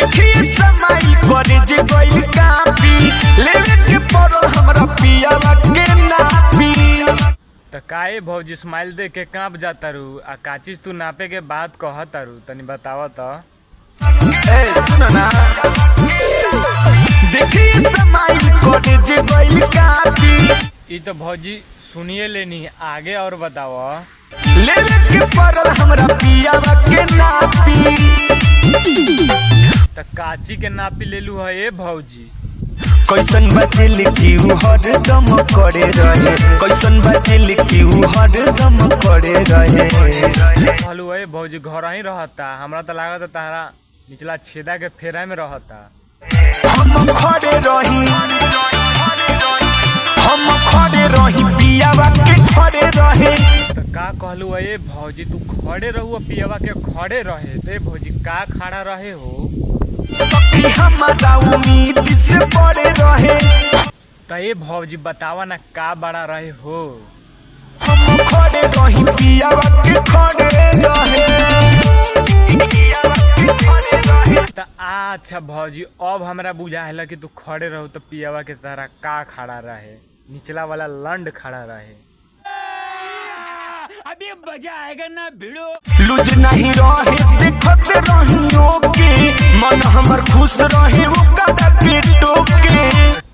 देखिए समाई करे जे गइल कापी लेवे के पड़ल हमरा पियावा के नापी। त काहे भौजी स्माइल देख के कांप जाता रू आ का चीज तू नापे के बात कहता रू तनी बतावा त। ए सुन ना देखिए समाई करे जे गइल कापी। ई तो भौजी सुनिए लेनी आगे और बतावा। लेवे के पड़ल हमरा पियावा के नापी। त काची के नापी लेलू है ए भौजी। कैसन बाटे लिखी हरदम करे रहे, कैसन बाटे लिखी हरदम करे रहे। हलू ए भौजी घर ही रहता, हमरा तो लागत तारा निचला छेदा के फेरा में रहता। हम खड़े रही पियावा के खड़े रहे। तो का कहलू ए भौजी तू खड़े रहू पियावा के खड़े रहे ते भौजी का खड़ा रहे हो। सखी हमारा उम्मीद से पड़े रहे। तो ये भौजी बतावा ना का बड़ा रहे हो। हम खड़े रही पियावा के खड़े रहे। तो अच्छा भौजी अब हमरा बुझाइला कि तू खड़े रहो तो पियावा के तरह का खड़ा रहे, निचला वाला लंड खड़ा रहे। अभी मजा आएगा ना भिड़ो। लूज नहीं रहे देखत रहियो के मन हमर खुश रहे ओकरा के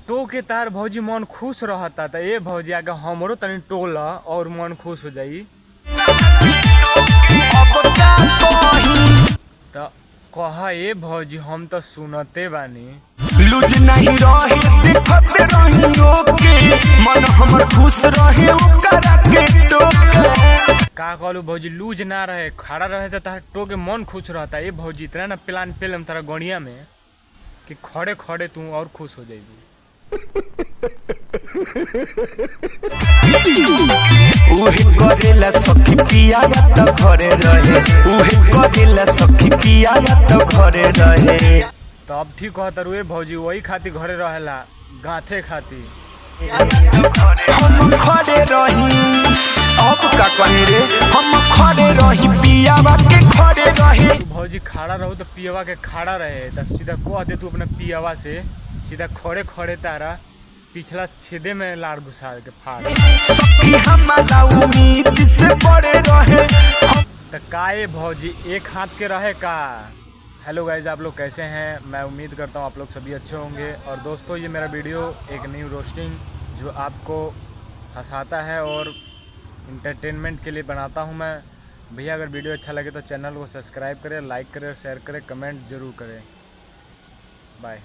टोके तार भौजी मन खुश रहता त ए भौजी आगे हमरो तनी टोला और मन खुश हो जाई। अब का कही त कहा ए भौजी हम तो सुनते बानी। लूज नहीं रहे देखत रहियो के मन हमर खुश रहे ओकरा के का कहलू भौजी लूज ना रहे खड़ा रहे तो तार टोके मन खुश रहता। ए भौजी इतना ना प्लान पेलम तारा गणिया में कि खड़े खड़े तू और खुश हो जाएगी। उहे करेला सखी पियावा त घरे रहे, उहे करेला सखी पियावा त घरे रहे। तो अब ठीक कहता रू ए भौजी वही खाती घरे रहेला गाथे खाती। हम खड़े रही अब का कहे रे, हम खड़े रही पियावा के खड़े रहे। भौजी खड़ा रहो तो पियावा के खड़ा रहे तो सीधा कह दे तू अपने पियावा से सीधा खड़े खड़े तारा पिछला छेदे में लाड़ घुसा के फाड़। सखी हमारा उम्मीद से पड़े रहे। तो काए भौजी एक हाथ के रहे का। हेलो गाइज आप लोग कैसे हैं, मैं उम्मीद करता हूँ आप लोग सभी अच्छे होंगे। और दोस्तों ये मेरा वीडियो एक न्यू रोस्टिंग जो आपको हंसाता है और इंटरटेनमेंट के लिए बनाता हूँ मैं। भैया अगर वीडियो अच्छा लगे तो चैनल को सब्सक्राइब करें, लाइक करें, शेयर करें, कमेंट ज़रूर करें। बाय।